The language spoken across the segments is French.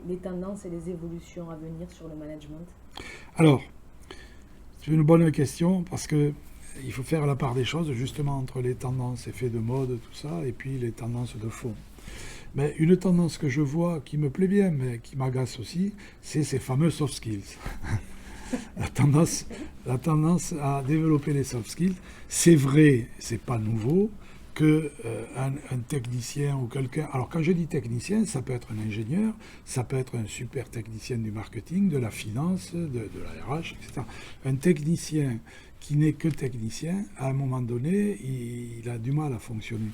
les tendances et les évolutions à venir sur le management? Alors, c'est une bonne question parce que il faut faire la part des choses justement entre les tendances, effets de mode, tout ça, et puis les tendances de fond. Mais une tendance que je vois qui me plaît bien, mais qui m'agace aussi, c'est ces fameux soft skills. La tendance, la tendance à développer les soft skills, c'est vrai, c'est pas nouveau, que un technicien ou quelqu'un. Alors quand je dis technicien, ça peut être un ingénieur, ça peut être un super technicien du marketing, de la finance, de la RH, etc. Un technicien qui n'est que technicien, à un moment donné, il a du mal à fonctionner.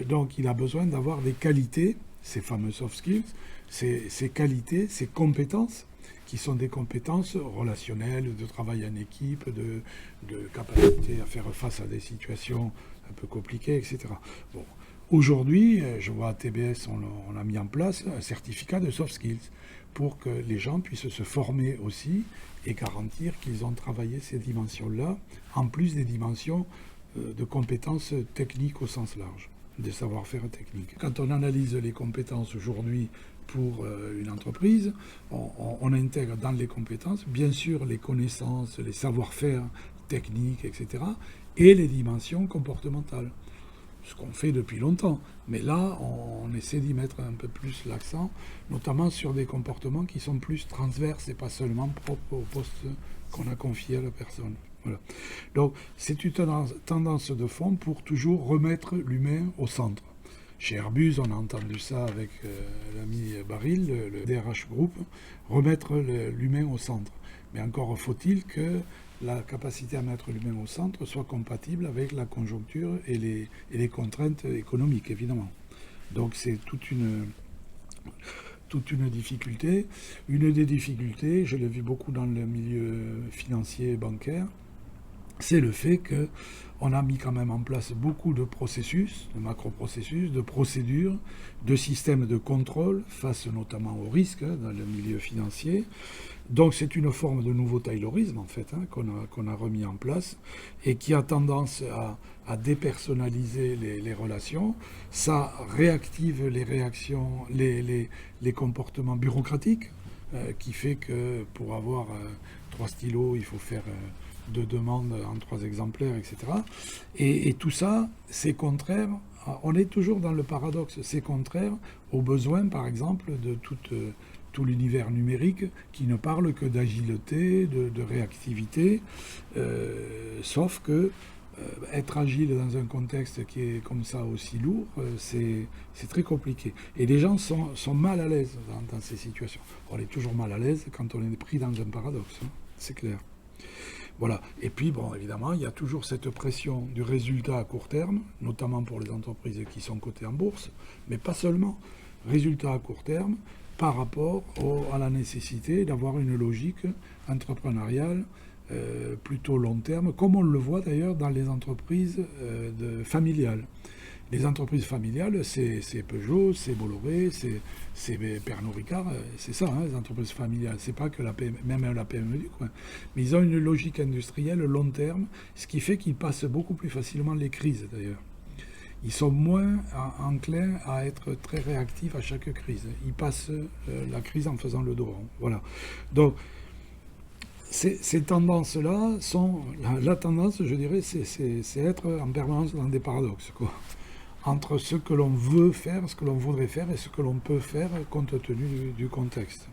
Donc il a besoin d'avoir des qualités, ces fameux soft skills, ces qualités, ces compétences, qui sont des compétences relationnelles, de travail en équipe, de capacité à faire face à des situations un peu compliquées, etc. Bon. Aujourd'hui, je vois à TBS, on a mis en place un certificat de soft skills pour que les gens puissent se former aussi et garantir qu'ils ont travaillé ces dimensions-là, en plus des dimensions de compétences techniques au sens large, des savoir-faire techniques. Quand on analyse les compétences aujourd'hui pour une entreprise, on intègre dans les compétences, bien sûr, les connaissances, les savoir-faire techniques, etc., et les dimensions comportementales. Ce qu'on fait depuis longtemps. Mais là, on essaie d'y mettre un peu plus l'accent, notamment sur des comportements qui sont plus transverses et pas seulement propres au poste qu'on a confié à la personne. Voilà. Donc, c'est une tendance de fond pour toujours remettre l'humain au centre. Chez Airbus, on a entendu ça avec l'ami Baril, le DRH Group, remettre l'humain au centre. Mais encore faut-il que la capacité à mettre l'humain au centre soit compatible avec la conjoncture et les contraintes économiques, évidemment. Donc c'est toute une difficulté. Une des difficultés, je l'ai vu beaucoup dans le milieu financier et bancaire, c'est le fait qu'on a mis quand même en place beaucoup de processus, de macro-processus, de procédures, de systèmes de contrôle face notamment aux risques dans le milieu financier. Donc c'est une forme de nouveau taylorisme en fait qu'on a remis en place et qui a tendance à dépersonnaliser les relations. Ça réactive les réactions, les comportements bureaucratiques qui fait que pour avoir 3 stylos, il faut faire 2 demandes en 3 exemplaires, etc. Et tout ça, c'est contraire. On est toujours dans le paradoxe. C'est contraire aux besoins, par exemple, de tout l'univers numérique qui ne parle que d'agilité, de réactivité, sauf que être agile dans un contexte qui est comme ça aussi lourd, c'est très compliqué. Et les gens sont mal à l'aise dans ces situations. On est toujours mal à l'aise quand on est pris dans un paradoxe, hein, c'est clair. Voilà. Et puis, bon, évidemment, il y a toujours cette pression du résultat à court terme, notamment pour les entreprises qui sont cotées en bourse, mais pas seulement. Résultat à court terme par rapport à la nécessité d'avoir une logique entrepreneuriale plutôt long terme, comme on le voit d'ailleurs dans les entreprises familiales. Les entreprises familiales, c'est Peugeot, c'est Bolloré, c'est Pernod Ricard, c'est ça, hein, les entreprises familiales. C'est pas que même la PME du coin. Mais ils ont une logique industrielle long terme, ce qui fait qu'ils passent beaucoup plus facilement les crises d'ailleurs. Ils sont moins enclins à être très réactifs à chaque crise. Ils passent la crise en faisant le dos rond. Voilà. Donc, ces tendances-là sont... La tendance, je dirais, c'est être en permanence dans des paradoxes, quoi, entre ce que l'on veut faire, ce que l'on voudrait faire et ce que l'on peut faire compte tenu du contexte.